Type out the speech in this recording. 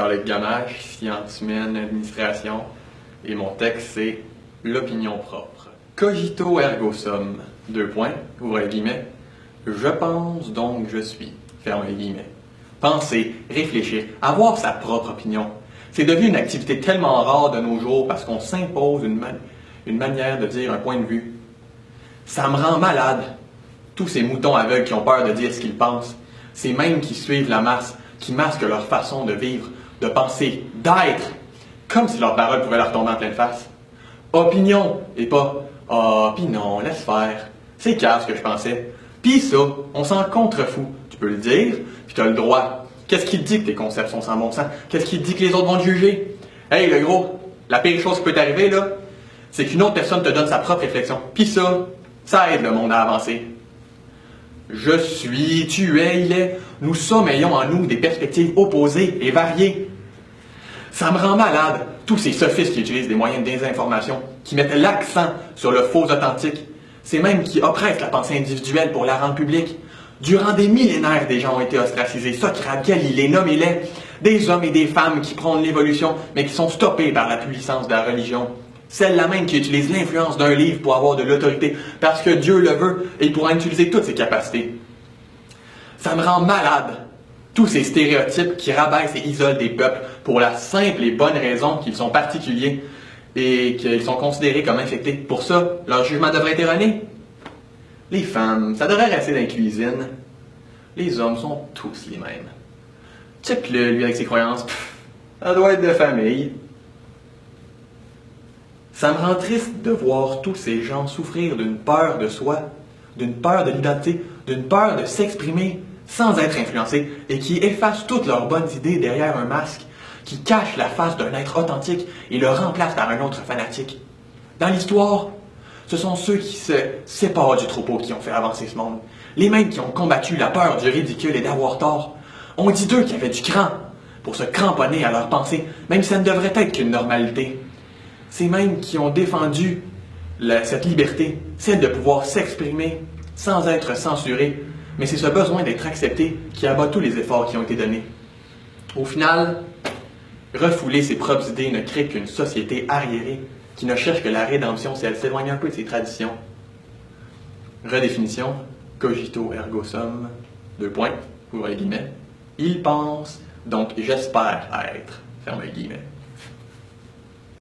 Carl Gamache, sciences humaines, administration, et mon texte c'est l'opinion propre. Cogito ergo sum, ouvrez les guillemets, je pense donc je suis, ferme les guillemets. Penser, réfléchir, avoir sa propre opinion, c'est devenu une activité tellement rare de nos jours parce qu'on s'impose une manière de dire un point de vue. Ça me rend malade, tous ces moutons aveugles qui ont peur de dire ce qu'ils pensent, ces mêmes qui suivent la masse, qui masquent leur façon de vivre, de penser, d'être, comme si leurs paroles pouvaient leur tomber en pleine face. Opinion, et pas « Ah, pis non, laisse faire. » C'est cave ce que je pensais. Pis ça, on s'en contrefout. Tu peux le dire, puis t'as le droit. Qu'est-ce qui te dit que tes concepts sont sans bon sens? Qu'est-ce qui te dit que les autres vont te juger? Hey, le gros, la pire chose qui peut t'arriver, là, c'est qu'une autre personne te donne sa propre réflexion. Pis ça aide le monde à avancer. Je suis, tu es, il est. Nous sommes ayons en nous des perspectives opposées et variées. Ça me rend malade, tous ces sophistes qui utilisent des moyens de désinformation, qui mettent l'accent sur le faux authentique, ces mêmes qui oppressent la pensée individuelle pour la rendre publique. Durant des millénaires, des gens ont été ostracisés. Socrate, Galilée, nommez-les. Des hommes et des femmes qui prônent l'évolution, mais qui sont stoppés par la puissance de la religion. Celle-là même qui utilise l'influence d'un livre pour avoir de l'autorité, parce que Dieu le veut, et il pourra utiliser toutes ses capacités. Ça me rend malade, tous ces stéréotypes qui rabaissent et isolent des peuples pour la simple et bonne raison qu'ils sont particuliers et qu'ils sont considérés comme infectés. Pour ça, leur jugement devrait être erroné. Les femmes, ça devrait rester dans la cuisine. Les hommes sont tous les mêmes. Check-le, lui, avec ses croyances. Ça doit être de famille. Ça me rend triste de voir tous ces gens souffrir d'une peur de soi, d'une peur de l'identité, d'une peur de s'exprimer sans être influencés et qui effacent toutes leurs bonnes idées derrière un masque, qui cachent la face d'un être authentique et le remplacent par un autre fanatique. Dans l'histoire, ce sont ceux qui se séparent du troupeau qui ont fait avancer ce monde. Les mêmes qui ont combattu la peur du ridicule et d'avoir tort. On dit d'eux qu'ils avaient du cran pour se cramponner à leurs pensées, même si ça ne devrait être qu'une normalité. Ces mêmes qui ont défendu cette liberté, celle de pouvoir s'exprimer sans être censuré, mais c'est ce besoin d'être accepté qui abat tous les efforts qui ont été donnés. Au final, refouler ses propres idées ne crée qu'une société arriérée qui ne cherche que la rédemption si elle s'éloigne un peu de ses traditions. Redéfinition, cogito ergo sum, ouvrez les guillemets, il pense, donc j'espère être, ferme les guillemets.